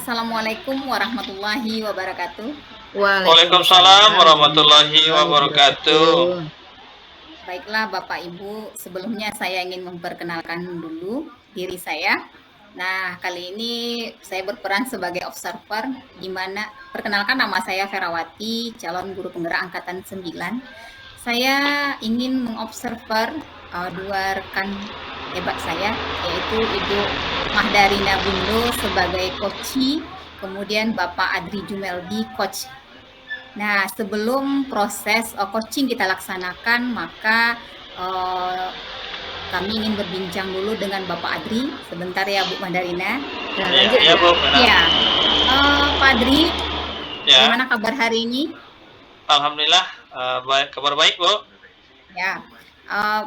Assalamualaikum warahmatullahi wabarakatuh. Waalaikumsalam Waalaikumsalam warahmatullahi warahmatullahi wabarakatuh. wabarakatuh. Baiklah Bapak Ibu, sebelumnya saya ingin memperkenalkan dulu diri saya. Nah, kali ini saya berperan sebagai observer, di mana perkenalkan nama saya Ferawati, calon guru penggerak angkatan 9. Saya ingin mengobserver dua rekan hebat saya, yaitu Ibu Mahdalina Bundo sebagai coachi, kemudian Bapak Adri Jumeldi, coach. Nah, sebelum proses coaching kita laksanakan, maka kami ingin berbincang dulu dengan Bapak Adri. Sebentar ya, Bu Mahdalina. Nah, lanjut Iya, ya. Bu. Benar. Iya. Pak Adri, Ya, gimana kabar hari ini? alhamdulillah baik, kabar baik, Bu. Ya.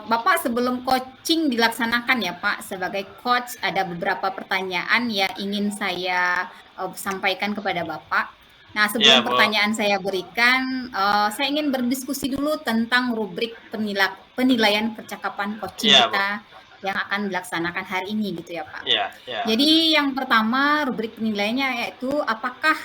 Bapak, sebelum coaching dilaksanakan ya Pak, sebagai coach ada beberapa pertanyaan yang ingin saya sampaikan kepada Bapak. Nah, sebelum Ya, Bu. pertanyaan saya berikan, saya ingin berdiskusi dulu tentang rubrik penilaian percakapan coaching Ya, kita yang akan dilaksanakan hari ini gitu ya Pak. Ya, ya. Jadi yang pertama rubrik penilaiannya yaitu apakah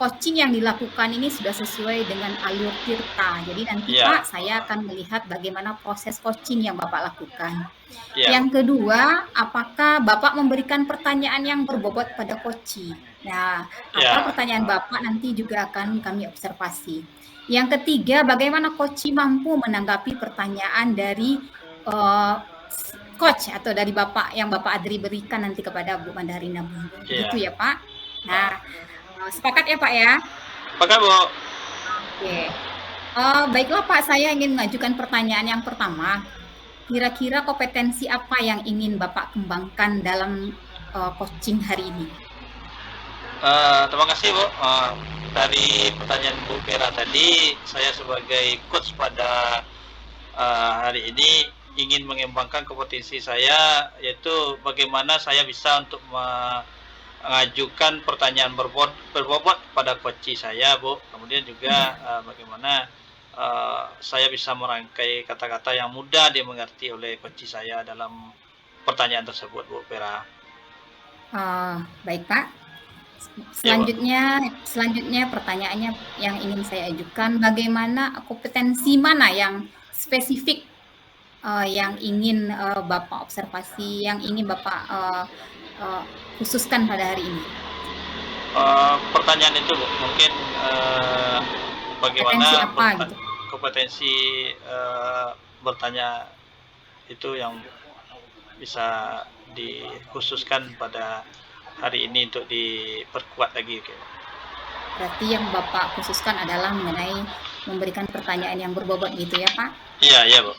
coaching yang dilakukan ini sudah sesuai dengan alur tirta. Jadi nanti Ya. Pak, saya akan melihat bagaimana proses coaching yang Bapak lakukan. Ya. Yang kedua, apakah Bapak memberikan pertanyaan yang berbobot pada coaching? Nah, apa Ya. pertanyaan Bapak nanti juga akan kami observasi. Yang ketiga, bagaimana coaching mampu menanggapi pertanyaan dari coach atau dari Bapak yang Bapak Adri berikan nanti kepada Bu Mahdalina Bundo. Ya. Gitu ya Pak. Nah, sepakat ya Pak ya? Sepakat, Bu. Oke. Baiklah Pak, saya ingin mengajukan pertanyaan yang pertama. Kira-kira kompetensi apa yang ingin Bapak kembangkan dalam coaching hari ini? Terima kasih, Bu. Dari pertanyaan Bu Vera tadi, saya sebagai coach pada hari ini ingin mengembangkan kompetensi saya, yaitu bagaimana saya bisa untuk mengajukan pertanyaan berbobot pada coach saya, Bu. Kemudian juga bagaimana saya bisa merangkai kata-kata yang mudah dimengerti oleh coach saya dalam pertanyaan tersebut, Bu Vera. Baik Pak. Selanjutnya pertanyaannya yang ingin saya ajukan, bagaimana kompetensi mana yang spesifik yang ingin Bapak observasi, yang ingin Bapak khususkan pada hari ini? Pertanyaan itu, Bu, mungkin bagaimana kompetensi apa gitu? Kompetensi bertanya itu yang bisa dikhususkan pada hari ini untuk diperkuat lagi. Berarti yang Bapak khususkan adalah mengenai memberikan pertanyaan yang berbobot gitu ya Pak? Iya, Bu.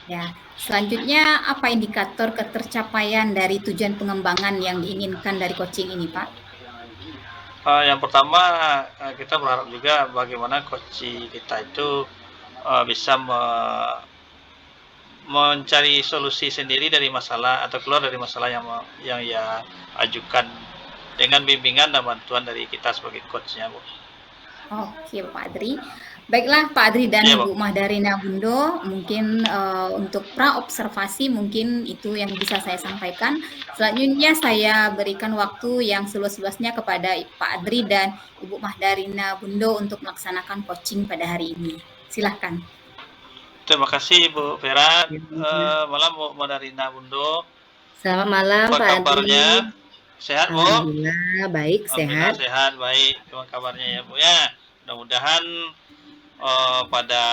Ya, selanjutnya apa indikator ketercapaian dari tujuan pengembangan yang diinginkan dari coaching ini Pak? Yang pertama, kita berharap juga bagaimana coach kita itu bisa mencari solusi sendiri dari masalah atau keluar dari masalah yang ia ajukan dengan bimbingan dan bantuan dari kita sebagai coachnya, Bu. Oke, Pak Adri. Baiklah, Pak Adri dan Ya, Bu Mahdalina Bundo, mungkin untuk pra-observasi mungkin itu yang bisa saya sampaikan. Selanjutnya saya berikan waktu yang seluas-luasnya kepada Pak Adri dan Ibu Mahdalina Bundo untuk melaksanakan coaching pada hari ini. Silahkan. Terima kasih Bu Vera. Malam Bu Mahdalina Bundo. Selamat malam Apa Pak kabarnya? Adri. Sehat, Bu? Alhamdulillah baik, sehat. Sehat, baik. Gimana kabarnya ya, Bu ya? Mudah-mudahan pada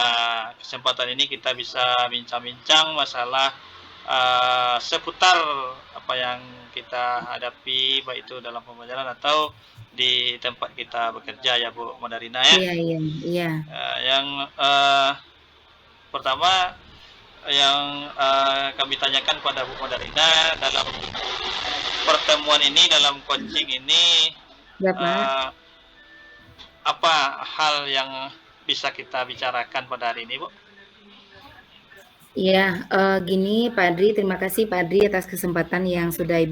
kesempatan ini kita bisa bincang-bincang masalah seputar apa yang kita hadapi, baik itu dalam pembelajaran atau di tempat kita bekerja ya, Bu Mahdalina ya. Iya. Yang pertama yang kami tanyakan pada Bu Mahdalina dalam pertemuan ini, dalam coaching ini, apa hal yang bisa kita bicarakan pada hari ini, Bu? Iya, gini Pak Adri, terima kasih Pak Adri atas kesempatan yang sudah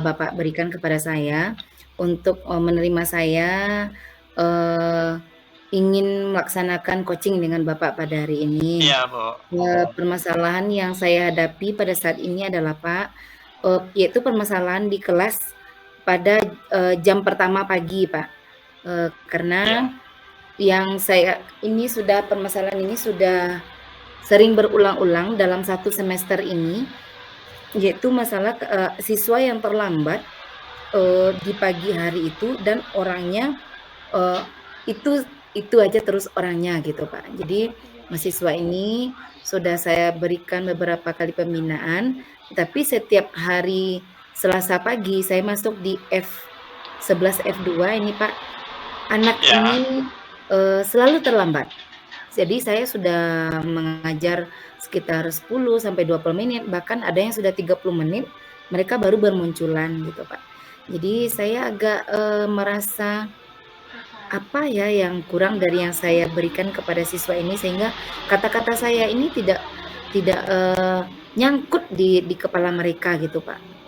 Bapak berikan kepada saya untuk menerima saya ingin melaksanakan coaching dengan Bapak pada hari ini. Iya, Bu. Permasalahan yang saya hadapi pada saat ini adalah Pak, yaitu permasalahan di kelas pada jam pertama pagi, Pak. Karena yang saya ini permasalahan ini sudah sering berulang-ulang dalam satu semester ini, yaitu masalah siswa yang terlambat di pagi hari itu dan orangnya itu aja terus orangnya gitu, Pak. Jadi mahasiswa ini sudah saya berikan beberapa kali pembinaan, tapi setiap hari Selasa pagi saya masuk di F11 F2 ini, Pak. Anak ini selalu terlambat. Jadi saya sudah mengajar sekitar 10 sampai 20 menit, bahkan ada yang sudah 30 menit mereka baru bermunculan gitu, Pak. Jadi saya agak merasa apa ya yang kurang dari yang saya berikan kepada siswa ini, sehingga kata-kata saya ini tidak nyangkut di kepala mereka gitu, Pak.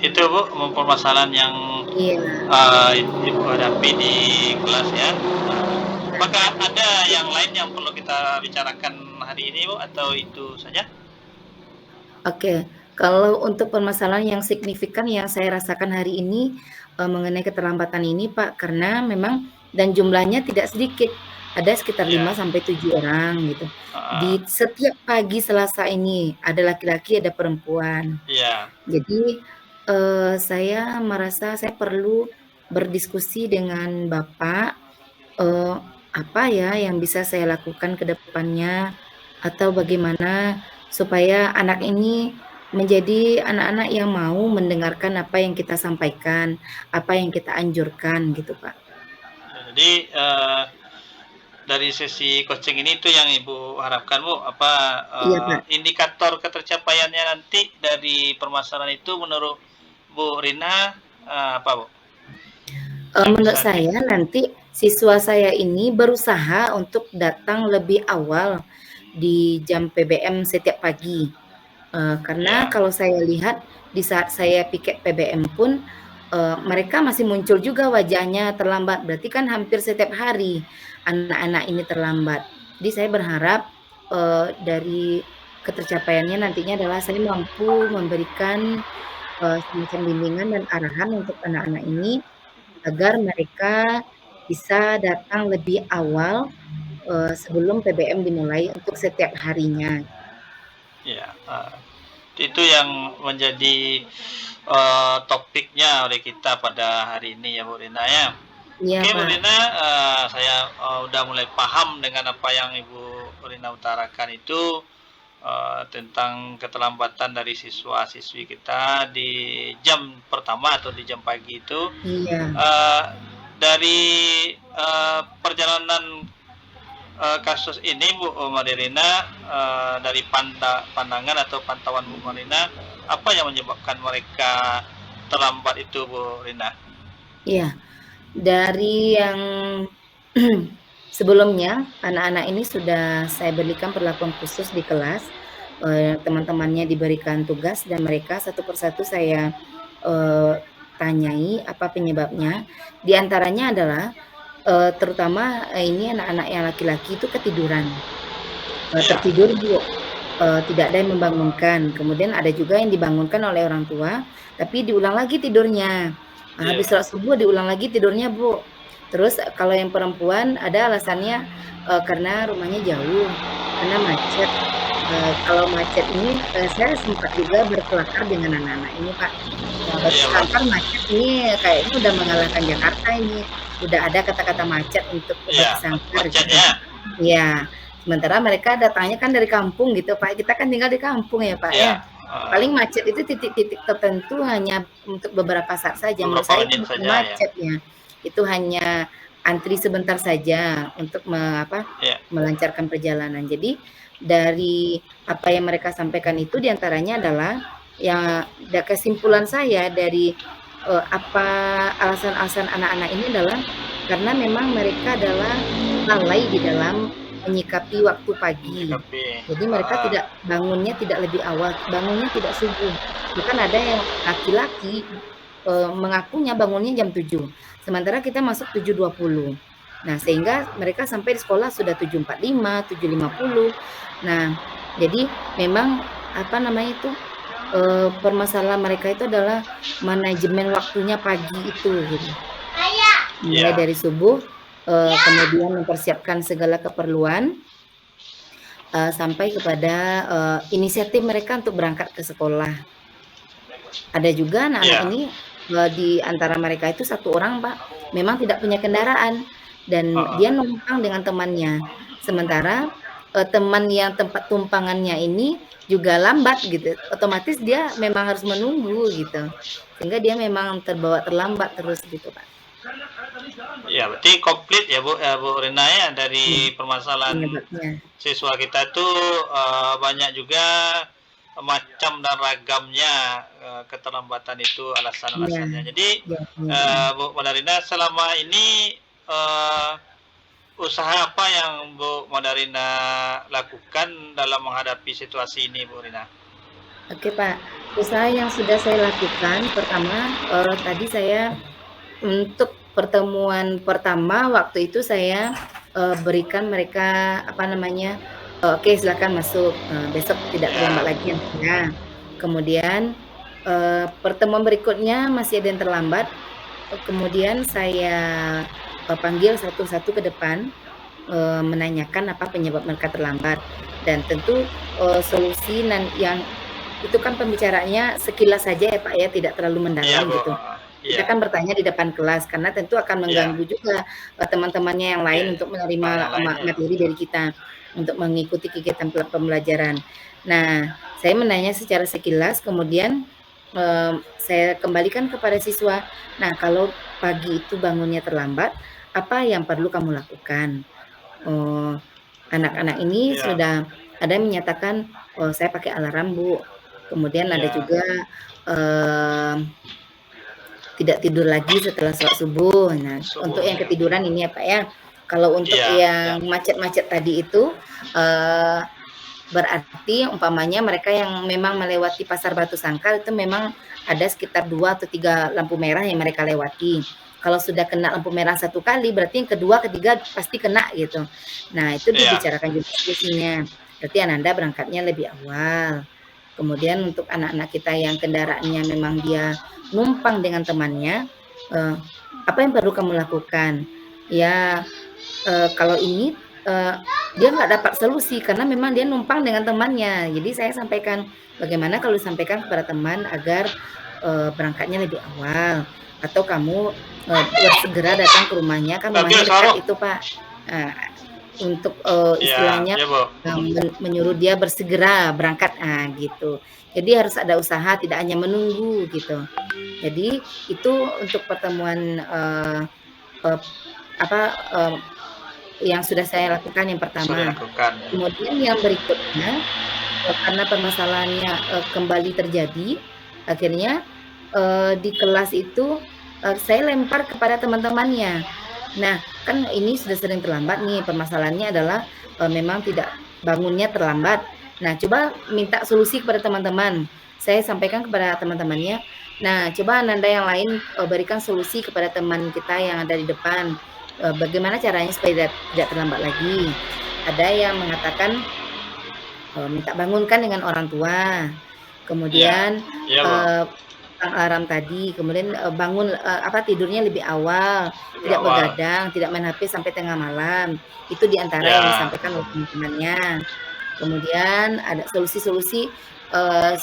Itu Bu, permasalahan yang Ibu hadapi di kelas ya. Apakah ada yang lain yang perlu kita bicarakan hari ini Bu, atau itu saja? Oke, kalau untuk permasalahan yang signifikan yang saya rasakan hari ini mengenai keterlambatan ini, Pak, karena memang dan jumlahnya tidak sedikit, ada sekitar 5 sampai 7 orang gitu. Di setiap pagi Selasa ini ada laki-laki, ada perempuan. Jadi saya merasa saya perlu berdiskusi dengan Bapak apa ya yang bisa saya lakukan ke depannya, atau bagaimana supaya anak ini menjadi anak-anak yang mau mendengarkan apa yang kita sampaikan, apa yang kita anjurkan gitu, Pak. Jadi dari sesi coaching ini itu yang Ibu harapkan Bu, indikator ketercapaiannya nanti dari permasalahan itu menurut Bu Rina apa Bu? Menurut saya nanti siswa saya ini berusaha untuk datang lebih awal di jam PBM setiap pagi. Karena kalau saya lihat di saat saya piket PBM pun mereka masih muncul juga wajahnya terlambat. Berarti kan hampir setiap hari anak-anak ini terlambat. Jadi saya berharap dari ketercapaiannya nantinya adalah saya mampu memberikan semacam bimbingan dan arahan untuk anak-anak ini agar mereka bisa datang lebih awal sebelum PBM dimulai untuk setiap harinya. Itu yang menjadi topiknya oleh kita pada hari ini ya Bu Rina ya. Oke Bu Rina, saya udah mulai paham dengan apa yang Ibu Rina utarakan itu tentang keterlambatan dari siswa-siswi kita di jam pertama atau di jam pagi itu. Dari perjalanan kasus ini Bu Marina, dari pandangan atau pantauan Bu Marina, apa yang menyebabkan mereka terlambat itu Bu Rina? Iya, dari yang sebelumnya anak-anak ini sudah saya berikan perlakuan khusus di kelas, teman-temannya diberikan tugas dan mereka satu persatu saya tanyai apa penyebabnya. Di antaranya adalah terutama ini anak-anak yang laki-laki itu ketiduran, tertidur Bu, tidak ada yang membangunkan. Kemudian ada juga yang dibangunkan oleh orang tua, tapi diulang lagi tidurnya. Habis sholat subuh diulang lagi tidurnya Bu. Terus kalau yang perempuan ada alasannya karena rumahnya jauh, karena macet. Kalau macet ini saya sempat juga berkelakar dengan anak-anak ini Pak. Bahkan macet ini kayaknya udah mengalahkan Jakarta ini. Udah ada kata-kata macet untuk bersangkar gitu. Ya, sementara mereka datangnya kan dari kampung gitu Pak. Kita kan tinggal di kampung ya Pak ya. Paling macet itu titik-titik tertentu hanya untuk beberapa saat saja. Menurut saya itu bukan macet ya. Itu hanya antri sebentar saja untuk melancarkan perjalanan. Jadi dari apa yang mereka sampaikan itu diantaranya adalah yang kesimpulan saya dari apa alasan-alasan anak-anak ini adalah karena memang mereka adalah lalai di dalam menyikapi waktu pagi. Jadi mereka bangunnya tidak lebih awal, bangunnya tidak subuh. Bahkan ada yang laki-laki mengakunya bangunnya jam 7. Sementara kita masuk 7.20. Nah, sehingga mereka sampai di sekolah sudah 7.45, 7.50. Nah, jadi memang permasalahan mereka itu adalah manajemen waktunya pagi itu gitu. Mulai Iya. dari subuh, kemudian mempersiapkan segala keperluan, sampai kepada, inisiatif mereka untuk berangkat ke sekolah. Ada juga anak-anak Iya. ini, di antara mereka itu satu orang, Pak, memang tidak punya kendaraan dan Heeh. dia numpang dengan temannya. Sementara, teman yang tempat tumpangannya ini juga lambat gitu, otomatis dia memang harus menunggu gitu, sehingga dia memang terbawa terlambat terus gitu, Pak. Ya, berarti komplit ya Bu Rina ya, Iya, dari permasalahan penyebabnya. siswa kita itu banyak juga macam dan ragamnya keterlambatan itu Iya, alasan-alasannya. Jadi iya, penyebabnya. Bu Madarina selama ini usaha apa yang Bu Madarina lakukan dalam menghadapi situasi ini, Bu Rina? Oke, Pak, usaha yang sudah saya lakukan pertama, tadi saya untuk pertemuan pertama waktu itu saya, berikan mereka apa namanya, "Oke silakan masuk, besok tidak terlambat Ya, lagi ya." Kemudian, pertemuan berikutnya masih ada yang terlambat, kemudian saya, panggil satu-satu ke depan, menanyakan apa penyebab mereka terlambat dan tentu, solusi yang itu kan pembicaraannya sekilas saja ya, Pak, ya, tidak terlalu iya mendalam Bu, gitu. Kita iya, kan bertanya di depan kelas karena tentu akan iya, mengganggu juga, teman-temannya yang iya, lain iya. untuk menerima, Yang lainnya ya. materi dari kita, untuk mengikuti kegiatan pembelajaran. Nah, saya menanya secara sekilas kemudian, saya kembalikan kepada siswa, "Nah, kalau pagi itu bangunnya terlambat, apa yang perlu kamu lakukan?" Oh, anak-anak ini Iya, sudah ada yang menyatakan, "Oh, saya pakai alarm, Bu." Kemudian ada iya, juga, mmm tidak tidur lagi setelah sholat subuh. Nah, untuk yang subuhnya. ketiduran ini ya, Pak, ya. Kalau untuk Iya, iya, yang macet-macet tadi itu, eee, berarti umpamanya mereka yang memang melewati Pasar Batu Sangkar itu memang ada sekitar 2 atau 3 lampu merah yang mereka lewati. Kalau sudah kena lampu merah satu kali, berarti yang kedua, ketiga pasti kena gitu. Nah, itu iya, dibicarakan juga solusinya. Berarti Ananda berangkatnya lebih awal. Kemudian untuk anak-anak kita yang kendaraannya memang dia numpang dengan temannya, eee, apa yang perlu kamu lakukan? Ya, kalau ini, dia nggak dapat solusi karena memang dia numpang dengan temannya. Jadi saya sampaikan, bagaimana kalau disampaikan kepada teman agar, berangkatnya lebih awal atau kamu, bersegera datang ke rumahnya, kan Bagus, rumahnya dekat Sarung. itu, Pak. Eee, untuk, Iya, istilahnya, iya Bu. menyuruh dia bersegera berangkat, gitu. Jadi harus ada usaha, tidak hanya menunggu gitu. Jadi itu untuk pertemuan, eee, apa, yang sudah saya lakukan yang Sudah pertama. lakukan. Kemudian yang berikutnya, karena permasalahannya, kembali terjadi, akhirnya, di kelas itu, saya lempar kepada teman-temannya. Nah, kan ini sudah sering terlambat nih, permasalahannya adalah, memang tidak bangunnya terlambat. Nah, coba minta solusi kepada teman-teman. Saya sampaikan kepada teman-temannya, "Nah, coba Ananda yang lain, berikan solusi kepada teman kita yang ada di depan, bagaimana caranya supaya tidak terlambat lagi." Ada yang mengatakan, minta bangunkan dengan orang tua, Iya, kemudian, iya Bu. pasang alarm tadi, kemudian, bangun, tidurnya lebih awal, Lebih tidak awal. begadang, tidak main HP sampai tengah malam. Itu di antara yang Ya, disampaikan oleh teman-temannya. Kemudian ada solusi-solusi,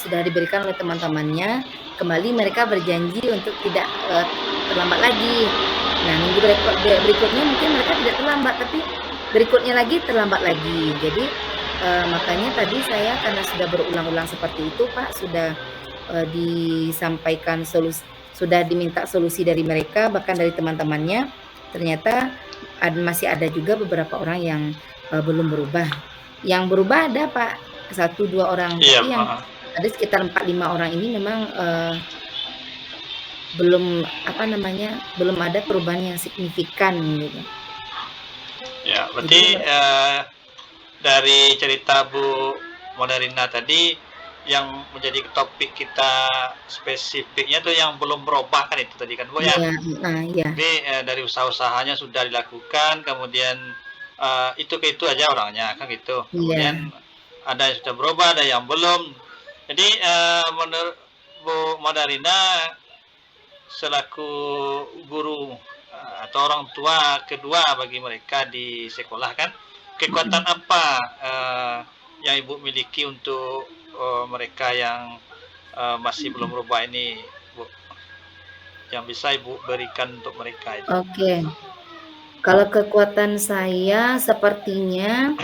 sudah diberikan oleh teman-temannya, kembali mereka berjanji untuk tidak, terlambat lagi. Nah, minggu berikutnya mungkin mereka tidak terlambat, tapi berikutnya lagi terlambat lagi. Jadi, makanya tadi saya karena sudah berulang-ulang seperti itu, Pak, sudah, disampaikan sudah diminta solusi dari mereka, bahkan dari teman-temannya, ternyata masih ada juga beberapa orang yang, belum berubah. Yang berubah ada, Pak, satu 2 orang, iya, tapi yang heeh. ada sekitar 4 5 orang ini memang, belum, apa namanya, belum ada perubahan yang signifikan gitu. Ya, Jadi berarti dari cerita Bu Moderina tadi yang menjadi topik kita spesifiknya tuh yang belum berubah kan itu tadi kan Bu ya. iya, heeh, iya, Jadi dari usaha-usahanya sudah dilakukan, kemudian itu ke itu aja orangnya kan gitu. iya, Kemudian ada yang sudah berubah, ada yang belum. Jadi menurut Bu Madarina selaku guru atau orang tua kedua bagi mereka di sekolah kan, kekuatan apa yang Ibu miliki untuk mereka yang masih belum berubah ini, Bu, yang bisa Ibu berikan untuk mereka itu? Oke. Kalau kekuatan saya sepertinya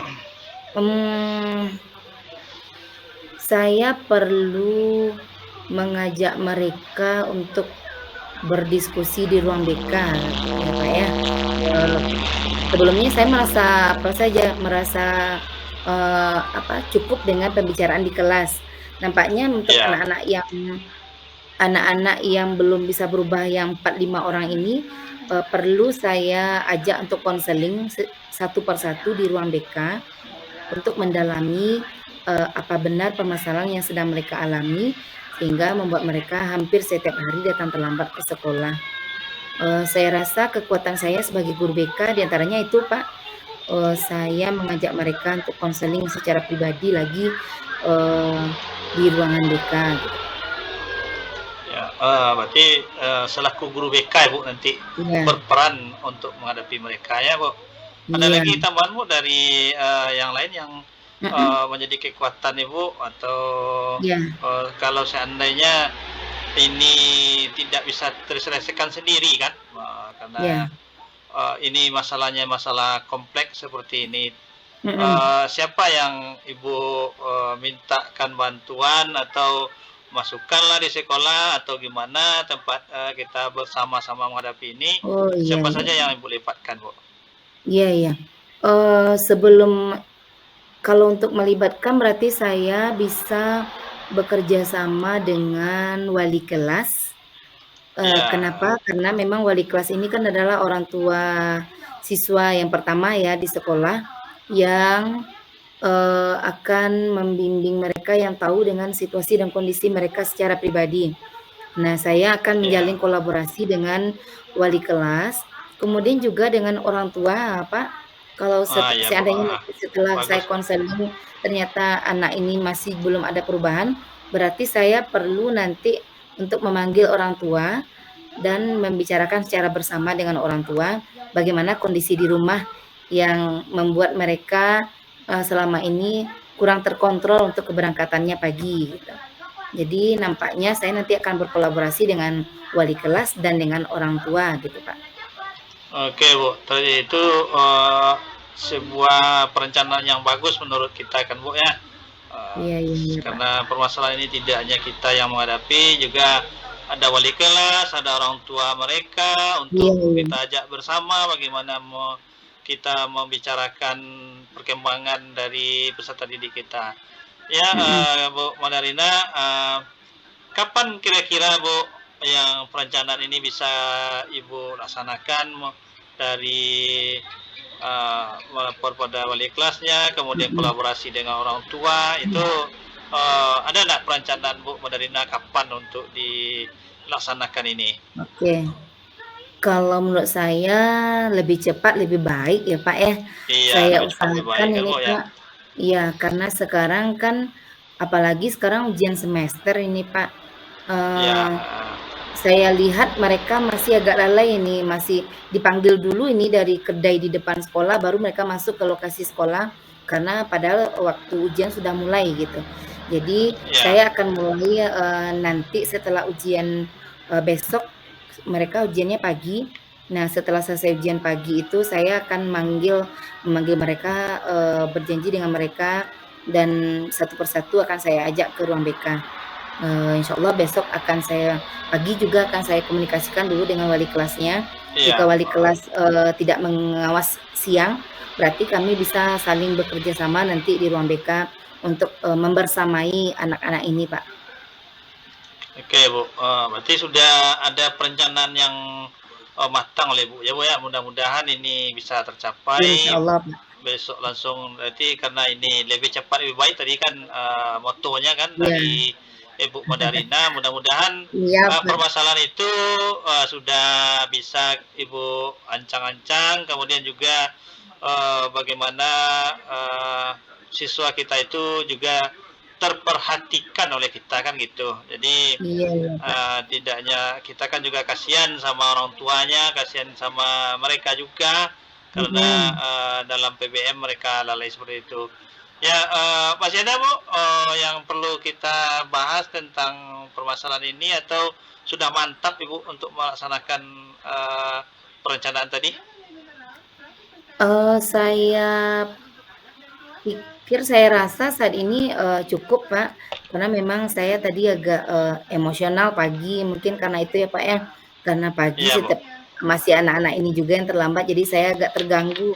saya perlu mengajak mereka untuk berdiskusi di ruang BK ya, Pak, ya. Sebelumnya saya merasa, cukup dengan pembicaraan di kelas. Nampaknya untuk Ya, anak-anak yang belum bisa berubah yang 4, 5 orang ini, perlu saya ajak untuk konseling satu persatu di ruang BK untuk mendalami, apa benar permasalahan yang sedang mereka alami, sehingga membuat mereka hampir setiap hari datang terlambat ke sekolah. Saya rasa kekuatan saya sebagai guru BK di antaranya itu, Pak, saya mengajak mereka untuk konseling secara pribadi lagi, di ruangan BK gitu. ya. Berarti selaku guru BK ya, Bu, nanti Iya, berperan untuk menghadapi mereka ya, Bu. Ada iya, lagi tambahan, Bu, dari yang lain yang mhm, menjadi kekuatan Ibu atau iya, kalau seandainya ini tidak bisa terselesaikan sendiri kan, karena iya, ini masalahnya masalah kompleks seperti ini. mhm. Siapa yang Ibu mintakan bantuan atau masukkanlah di sekolah atau gimana tempat kita bersama-sama menghadapi ini? Oh, iya, Siapa iya, saja yang Ibu libatkan, Bu? iya, iya. Sebelum kalau untuk melibatkan berarti saya bisa bekerja sama dengan wali kelas. Iya, Kenapa? Karena memang wali kelas ini kan adalah orang tua siswa yang pertama ya di sekolah, yang, akan membimbing mereka yang tahu dengan situasi dan kondisi mereka secara pribadi. Nah, saya akan iya. menjalin kolaborasi dengan wali kelas, kemudian juga dengan orang tua, Pak. Kalau Iya, Bu. seandainya nanti setelah saya Bagus, Bu. konseling ternyata anak ini masih belum ada perubahan, berarti saya perlu nanti untuk memanggil orang tua dan membicarakan secara bersama dengan orang tua, bagaimana kondisi di rumah yang membuat mereka, selama ini kurang terkontrol untuk keberangkatannya pagi, gitu. Jadi nampaknya saya nanti akan berkolaborasi dengan wali kelas dan dengan orang tua gitu, Pak. Oke, Bu. Tadi itu sebuah perencanaan yang bagus menurut kita kan, Bu ya. Iya, iya, iya, Pak. Karena permasalahan ini tidak hanya kita yang menghadapi, juga ada wali kelas, ada orang tua mereka Iya, untuk iya. kita ajak bersama bagaimana kita membicarakan perkembangan dari peserta didik kita. Ya, Mhm. Bu Madarina, kapan kira-kira Bu yang perencanaan ini bisa Ibu laksanakan dari melapor pada wali kelasnya, kemudian Mhm. kolaborasi dengan orang tua itu ada nggak perencanaan Bu Madarina kapan untuk dilaksanakan ini? Oke. Kalau menurut saya lebih cepat lebih baik ya, Pak, ya. Iya, Saya lebih cepat lebih usahakan baik kan ini, Bu ya? Pak, iya, karena sekarang kan apalagi sekarang ujian semester ini, Pak, Ya, eee saya lihat mereka masih agak lalai ini, masih dipanggil dulu ini dari kedai di depan sekolah, baru mereka masuk ke lokasi sekolah, karena padahal waktu ujian sudah mulai gitu. Jadi ya, saya akan mulai, nanti setelah ujian, besok, mereka ujiannya pagi. Nah, setelah selesai ujian pagi itu saya akan memanggil mereka, berjanji dengan mereka dan satu persatu akan saya ajak ke ruang BK. Insyaallah besok akan saya pagi juga akan saya komunikasikan dulu dengan wali kelasnya. Jika iya. wali kelas, tidak mengawas siang, berarti kami bisa saling bekerja sama nanti di ruang BK untuk, membersamai anak-anak ini, Pak. Oke Bu, berarti sudah ada perencanaan yang matang oleh Bu ya Bu ya. Mudah-mudahan ini bisa Iya, tercapai insyaallah, Pak. besok langsung, berarti karena ini lebih cepat lebih baik tadi kan motonya kan Iya, dari Ibu Madarina. Mudah-mudahan iya, Pak. permasalahan itu sudah bisa Ibu ancang-ancang, kemudian juga bagaimana siswa kita itu juga terperhatikan oleh kita kan gitu. Jadi Iya, iya, Pak. tidaknya kita kan juga kasihan sama orang tuanya, kasihan sama mereka juga karena Mhm. dalam PBM mereka lalai seperti itu. Ya, masih ada Bu yang perlu kita bahas tentang permasalahan ini atau sudah mantap Ibu untuk melaksanakan perencanaan tadi? Saya pikir, saya rasa saat ini, cukup, Pak, karena memang saya tadi agak, emosional pagi, mungkin karena itu ya, Pak, ya, karena pagi Iya Bu. setiap masih anak-anak ini juga yang terlambat, jadi saya agak terganggu,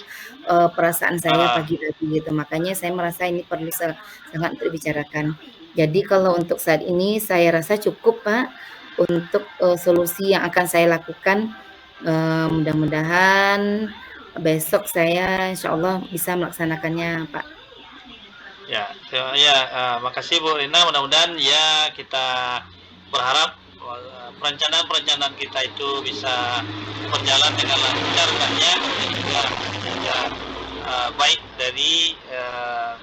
perasaan saya Ah, pagi tadi gitu, makanya saya merasa ini perlu sangat untuk dibicarakan. Jadi kalau untuk saat ini saya rasa cukup, Pak, untuk, solusi yang akan saya lakukan, mudah-mudahan besok saya insya Allah bisa melaksanakannya, Pak. ya, ya, makasih Bu Rina. Mudah-mudahan ya kita berharap perencanaan-perencanaan kita itu bisa berjalan dengan lancar dan ya juga baik dari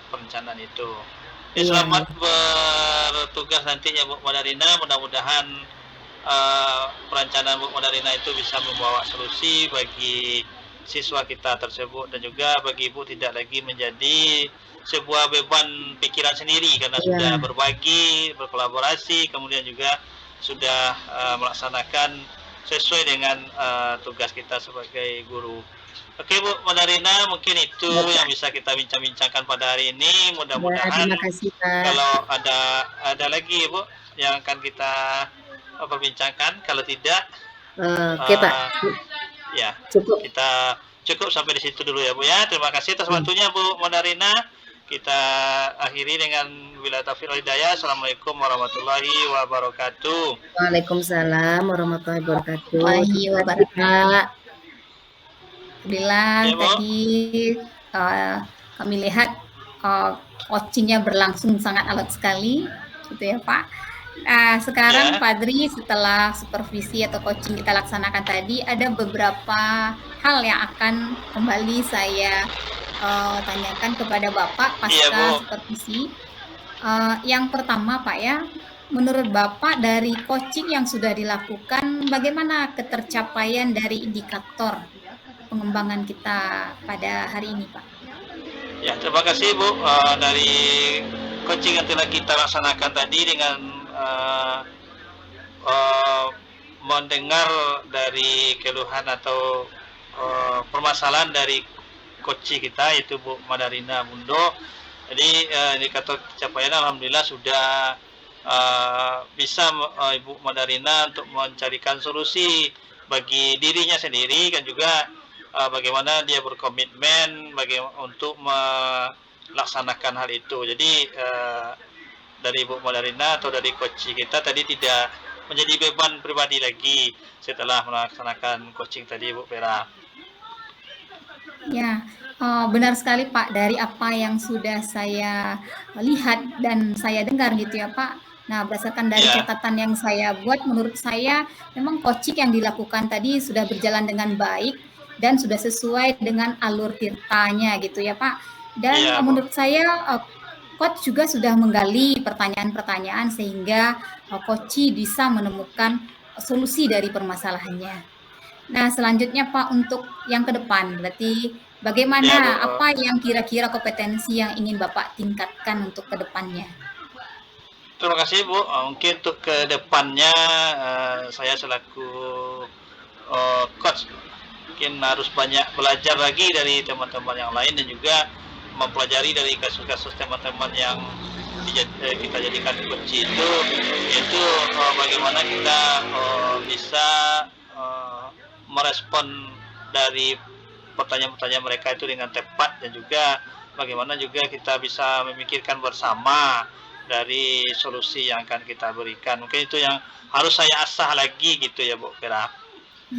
perencanaan itu. Ya, Iya, selamat bertugas nanti ya Bu Madarina. Mudah-mudahan perencanaan Bu Madarina itu bisa membawa solusi bagi siswa kita tersebut dan juga bagi Ibu tidak lagi menjadi sebuah beban pikiran sendiri karena sudah iya, berbagi, berkolaborasi, kemudian juga sudah melaksanakan sesuai dengan tugas kita sebagai guru. Oke Bu Madarina, mungkin itu iya, yang Pak. bisa kita bincang-bincangkan pada hari ini. Iya, Mudah-mudahan terima kasih, Pak. kalau ada lagi Bu yang akan kita perbincangkan. Kalau tidak, Oke, Pak, uh, ya cukup. kita cukup sampai di situ dulu ya Bu ya. Terima kasih atas Iya. waktunya Bu Madarina. Kita akhiri dengan bila taufiq wal hidayah. Assalamualaikum warahmatullahi wabarakatuh. Waalaikumsalam warahmatullahi wabarakatuh. Warahmatullahi Terima kasih, wabarakatuh. Pak. Alhamdulillah Ya Bu. tadi kami lihat coachingnya berlangsung sangat alot sekali, gitu ya Pak. Nah, sekarang Ya. Pak Adri, setelah supervisi atau coaching kita laksanakan tadi, ada beberapa hal yang akan kembali saya tanyakan kepada Bapak Iya pasca Bu. supervisi. Yang pertama Pak ya, menurut Bapak dari coaching yang sudah dilakukan, bagaimana ketercapaian dari indikator pengembangan kita pada hari ini Pak? Ya, terima kasih Bu dari coaching yang telah kita laksanakan tadi dengan mendengar dari keluhan atau permasalahan dari coach kita yaitu Bu Madarina Mundo. Jadi indikator capaian alhamdulillah sudah bisa Ibu Madarina untuk mencarikan solusi bagi dirinya sendiri dan juga bagaimana dia berkomitmen untuk melaksanakan hal itu. Jadi dari Ibu Madarina atau dari coach kita tadi tidak menjadi beban pribadi lagi setelah melaksanakan coaching tadi Bu Vera. Ya, benar sekali Pak, dari apa yang sudah saya lihat dan saya dengar gitu ya Pak. Nah, berdasarkan dari Ya, catatan yang saya buat, menurut saya memang coaching yang dilakukan tadi sudah berjalan dengan baik dan sudah sesuai dengan alur tirtanya gitu ya Pak. Dan iya Bu. menurut saya coach juga sudah menggali pertanyaan-pertanyaan sehingga coach bisa menemukan solusi dari permasalahannya. Nah, selanjutnya Pak, untuk yang ke depan, berarti Ya Bu. bagaimana, apa yang kira-kira kompetensi yang ingin Bapak tingkatkan untuk ke depannya? Terima kasih Bu. Mungkin untuk ke depannya saya selaku coach mungkin harus banyak belajar lagi dari teman-teman yang lain dan juga mempelajari dari kasus-kasus teman-teman yang kita jadikan coach itu bagaimana kita bisa merespon dari pertanyaan-pertanyaan mereka itu dengan tepat dan juga bagaimana juga kita bisa memikirkan bersama dari solusi yang akan kita berikan. Mungkin itu yang harus saya asah lagi gitu ya Bu Vera.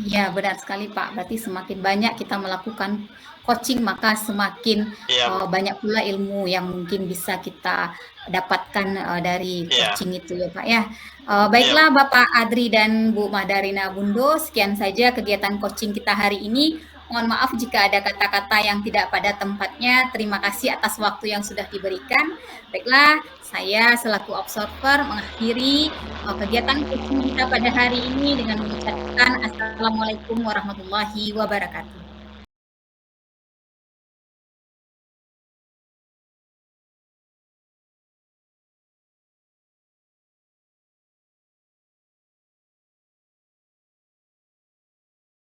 Ya, benar sekali Pak. Berarti semakin banyak kita melakukan coaching, maka semakin Iya Bu. banyak pula ilmu yang mungkin bisa kita dapatkan dari Iya. coaching itu ya Pak ya. Iya Baiklah Bu. Bapak Adri dan Bu Madarina Bundo, sekian saja kegiatan coaching kita hari ini. Mohon maaf jika ada kata-kata yang tidak pada tempatnya. Terima kasih atas waktu yang sudah diberikan. Baiklah, saya selaku observer mengakhiri kegiatan coaching kita pada hari ini dengan mengucapkan Assalamualaikum warahmatullahi wabarakatuh.